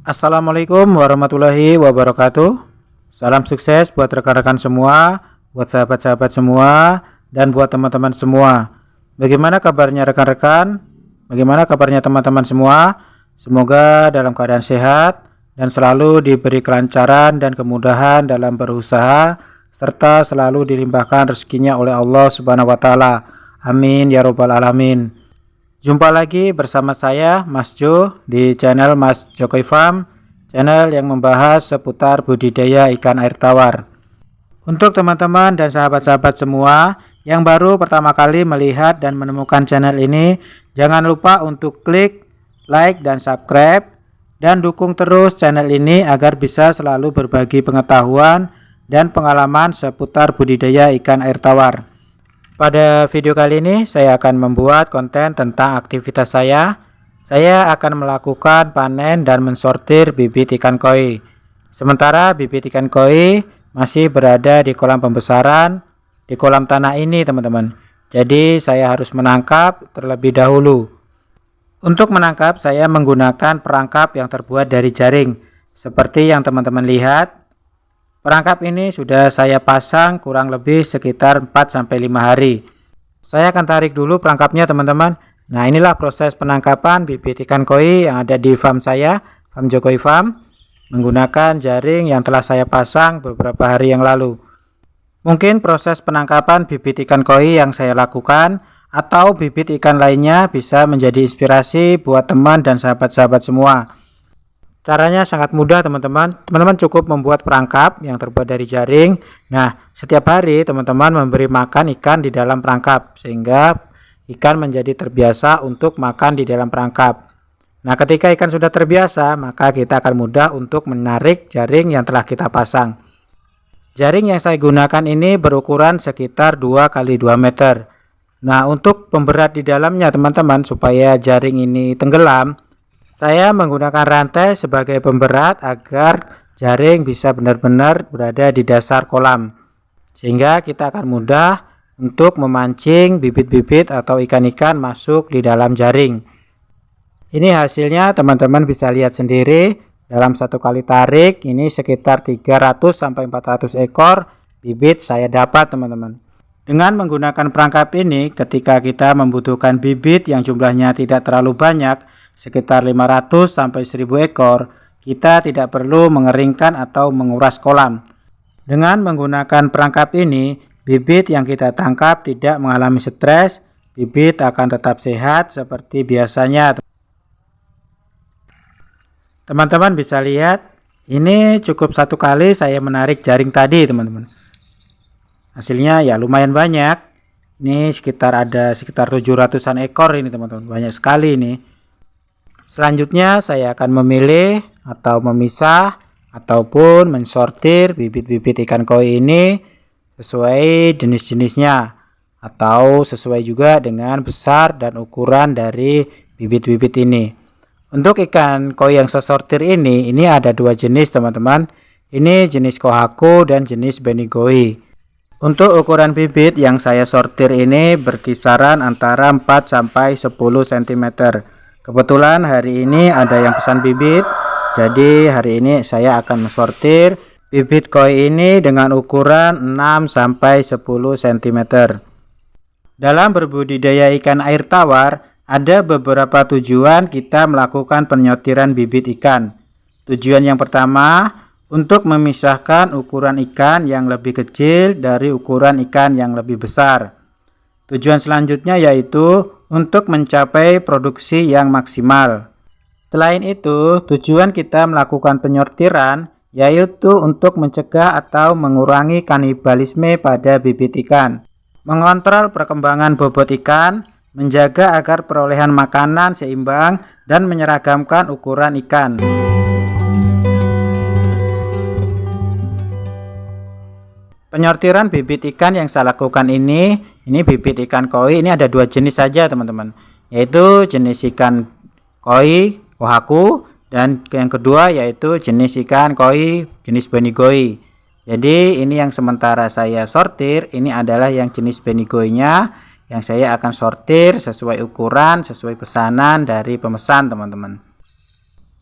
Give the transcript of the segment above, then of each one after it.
Assalamualaikum warahmatullahi wabarakatuh. Salam sukses buat rekan-rekan semua, buat sahabat-sahabat semua, dan buat teman-teman semua. Bagaimana kabarnya rekan-rekan? Bagaimana kabarnya teman-teman semua? Semoga dalam keadaan sehat dan selalu diberi kelancaran dan kemudahan dalam berusaha, serta selalu dilimpahkan rezekinya oleh Allah Subhanahu wa taala. Amin ya robbal alamin. Jumpa lagi bersama saya Mas Jo di channel Mas Jokowi Farm, channel yang membahas seputar budidaya ikan air tawar. Untuk teman-teman dan sahabat-sahabat semua yang baru pertama kali melihat dan menemukan channel ini, jangan lupa untuk klik like dan subscribe, dan dukung terus channel ini agar bisa selalu berbagi pengetahuan dan pengalaman seputar budidaya ikan air tawar. Pada video kali ini saya akan membuat konten tentang aktivitas saya. Saya akan melakukan panen dan mensortir bibit ikan koi. Sementara bibit ikan koi masih berada di kolam pembesaran, di kolam tanah ini teman-teman. Jadi saya harus menangkap terlebih dahulu. Untuk menangkap saya menggunakan perangkap yang terbuat dari jaring. Seperti yang teman-teman lihat. Perangkap ini sudah saya pasang kurang lebih sekitar 4-5 hari. Saya akan tarik dulu perangkapnya teman-teman. Nah, inilah proses penangkapan bibit ikan koi yang ada di farm saya, Farm Jokowi Farm, menggunakan jaring yang telah saya pasang beberapa hari yang lalu. Mungkin proses penangkapan bibit ikan koi yang saya lakukan atau bibit ikan lainnya bisa menjadi inspirasi buat teman dan sahabat-sahabat semua. Caranya sangat mudah teman-teman. Teman-teman cukup membuat perangkap yang terbuat dari jaring. Nah, setiap hari teman-teman memberi makan ikan di dalam perangkap sehingga ikan menjadi terbiasa untuk makan di dalam perangkap. Nah, ketika ikan sudah terbiasa, maka kita akan mudah untuk menarik jaring yang telah kita pasang. Jaring yang saya gunakan ini berukuran sekitar 2 x 2 meter. Nah, untuk pemberat di dalamnya teman-teman, supaya jaring ini tenggelam, saya menggunakan rantai sebagai pemberat agar jaring bisa benar-benar berada di dasar kolam, sehingga kita akan mudah untuk memancing bibit-bibit atau ikan-ikan masuk di dalam jaring. Ini hasilnya teman-teman bisa lihat sendiri. Dalam satu kali tarik ini sekitar 300-400 ekor bibit saya dapat teman-teman. Dengan menggunakan perangkap ini, ketika kita membutuhkan bibit yang jumlahnya tidak terlalu banyak, sekitar 500-1000 ekor, kita tidak perlu mengeringkan atau menguras kolam. Dengan menggunakan perangkap ini, bibit yang kita tangkap tidak mengalami stres, bibit akan tetap sehat seperti biasanya. Teman-teman bisa lihat, ini cukup satu kali saya menarik jaring tadi teman-teman. Hasilnya ya lumayan banyak. Ini sekitar 700-an ekor ini teman-teman, banyak sekali ini. Selanjutnya saya akan memilih atau memisah ataupun mensortir bibit-bibit ikan koi ini sesuai jenis-jenisnya atau sesuai juga dengan besar dan ukuran dari bibit-bibit ini. Untuk ikan koi yang saya sortir ini ada dua jenis teman-teman. Ini jenis kohaku dan jenis benigoi. Untuk ukuran bibit yang saya sortir ini berkisaran antara 4-10 cm. Kebetulan hari ini ada yang pesan bibit, jadi hari ini saya akan mensortir bibit koi ini dengan ukuran 6-10 cm. Dalam berbudidaya ikan air tawar, ada beberapa tujuan kita melakukan penyortiran bibit ikan. Tujuan yang pertama, untuk memisahkan ukuran ikan yang lebih kecil dari ukuran ikan yang lebih besar. Tujuan selanjutnya yaitu untuk mencapai produksi yang maksimal. Selain itu, tujuan kita melakukan penyortiran yaitu untuk mencegah atau mengurangi kanibalisme pada bibit ikan, mengontrol perkembangan bobot ikan, menjaga agar perolehan makanan seimbang, dan menyeragamkan ukuran ikan. Penyortiran bibit ikan yang saya lakukan ini bibit ikan koi ini ada dua jenis saja teman-teman, yaitu jenis ikan koi kohaku dan yang kedua yaitu jenis ikan koi jenis benigoi. Jadi ini yang sementara saya sortir ini adalah yang jenis benigoinya, yang saya akan sortir sesuai ukuran, sesuai pesanan dari pemesan teman-teman.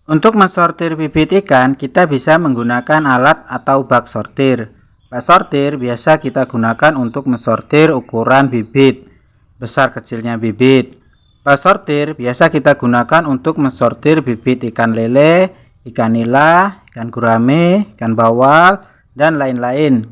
Untuk mensortir bibit ikan, kita bisa menggunakan alat atau bak sortir. Bak sortir biasa kita gunakan untuk mensortir ukuran bibit, besar kecilnya bibit. Bak sortir biasa kita gunakan untuk mensortir bibit ikan lele, ikan nila, ikan gurame, ikan bawal, dan lain-lain.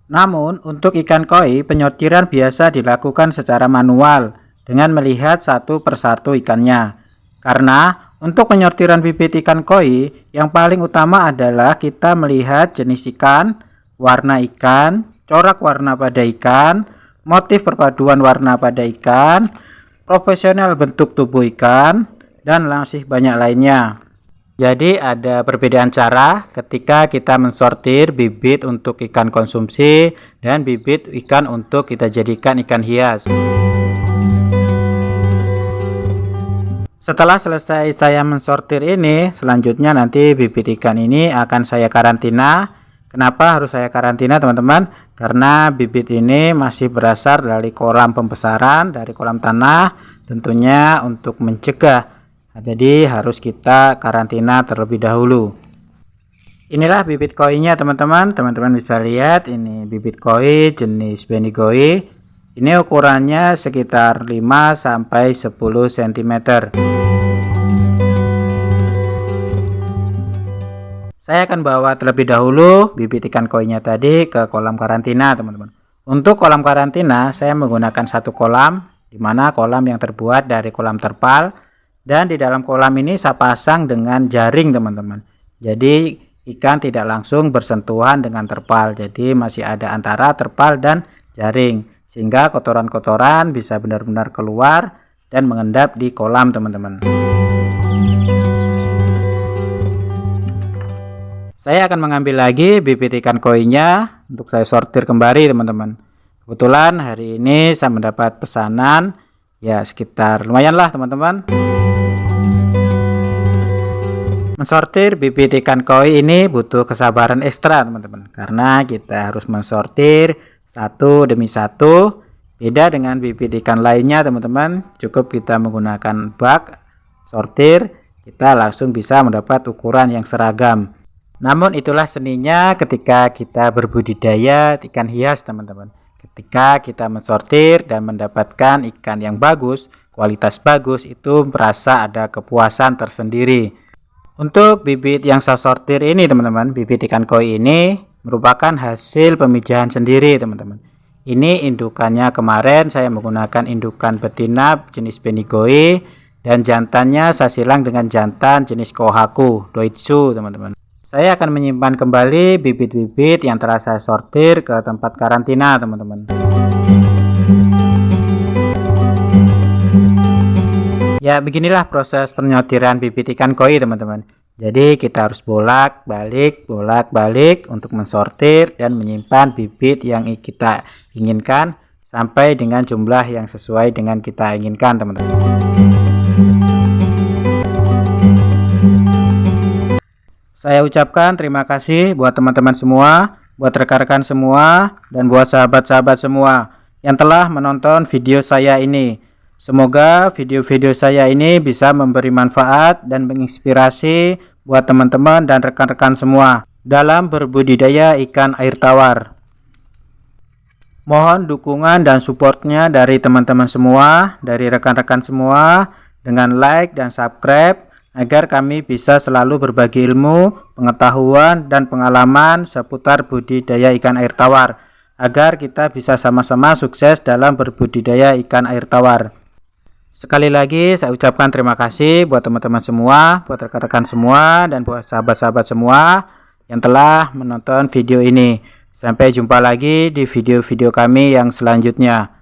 Namun, untuk ikan koi, penyortiran biasa dilakukan secara manual dengan melihat satu persatu ikannya. Karena untuk penyortiran bibit ikan koi, yang paling utama adalah kita melihat jenis ikan, warna ikan, corak warna pada ikan, motif perpaduan warna pada ikan, profesional bentuk tubuh ikan, dan masih banyak lainnya. Jadi ada perbedaan cara ketika kita mensortir bibit untuk ikan konsumsi dan bibit ikan untuk kita jadikan ikan hias. Setelah selesai saya mensortir ini, selanjutnya nanti bibit ikan ini akan saya karantina. Kenapa harus saya karantina, teman-teman? Karena bibit ini masih berasal dari kolam pembesaran, dari kolam tanah, tentunya untuk mencegah. Jadi harus kita karantina terlebih dahulu. Inilah bibit koinya, teman-teman. Teman-teman bisa lihat ini bibit koi jenis benigoi. Ini ukurannya sekitar 5 sampai 10 cm. Saya akan bawa terlebih dahulu bibit ikan koinya tadi ke kolam karantina, teman-teman. Untuk kolam karantina saya menggunakan satu kolam, di mana kolam yang terbuat dari kolam terpal, dan di dalam kolam ini saya pasang dengan jaring, teman-teman. Jadi ikan tidak langsung bersentuhan dengan terpal, jadi masih ada antara terpal dan jaring, sehingga kotoran-kotoran bisa benar-benar keluar dan mengendap di kolam, teman-teman. Saya akan mengambil lagi bibit ikan koinya untuk saya sortir kembali, teman-teman. Kebetulan hari ini saya mendapat pesanan ya sekitar lumayan lah, teman-teman. Mensortir bibit ikan koi ini butuh kesabaran ekstra, teman-teman, karena kita harus mensortir satu demi satu. Beda dengan bibit ikan lainnya, teman-teman, cukup kita menggunakan bak sortir, kita langsung bisa mendapat ukuran yang seragam. Namun itulah seninya ketika kita berbudidaya ikan hias, teman-teman. Ketika kita mensortir dan mendapatkan ikan yang bagus, kualitas bagus, itu merasa ada kepuasan tersendiri. Untuk bibit yang saya sortir ini, teman-teman, bibit ikan koi ini merupakan hasil pemijahan sendiri, teman-teman. Ini indukannya kemarin saya menggunakan indukan betina jenis benigoi, dan jantannya saya silang dengan jantan jenis kohaku doitsu, teman-teman. Saya akan menyimpan kembali bibit-bibit yang telah saya sortir ke tempat karantina, teman-teman. Ya, beginilah proses penyortiran bibit ikan koi, teman-teman. Jadi kita harus bolak-balik untuk mensortir dan menyimpan bibit yang kita inginkan sampai dengan jumlah yang sesuai dengan kita inginkan, teman-teman. Saya ucapkan terima kasih buat teman-teman semua, buat rekan-rekan semua, dan buat sahabat-sahabat semua yang telah menonton video saya ini. Semoga video-video saya ini bisa memberi manfaat dan menginspirasi buat teman-teman dan rekan-rekan semua dalam berbudidaya ikan air tawar. Mohon dukungan dan supportnya dari teman-teman semua, dari rekan-rekan semua, dengan like dan subscribe, agar kami bisa selalu berbagi ilmu, pengetahuan, dan pengalaman seputar budidaya ikan air tawar, agar kita bisa sama-sama sukses dalam berbudidaya ikan air tawar. Sekali lagi saya ucapkan terima kasih buat teman-teman semua, buat rekan-rekan semua, dan buat sahabat-sahabat semua yang telah menonton video ini. Sampai jumpa lagi di video-video kami yang selanjutnya.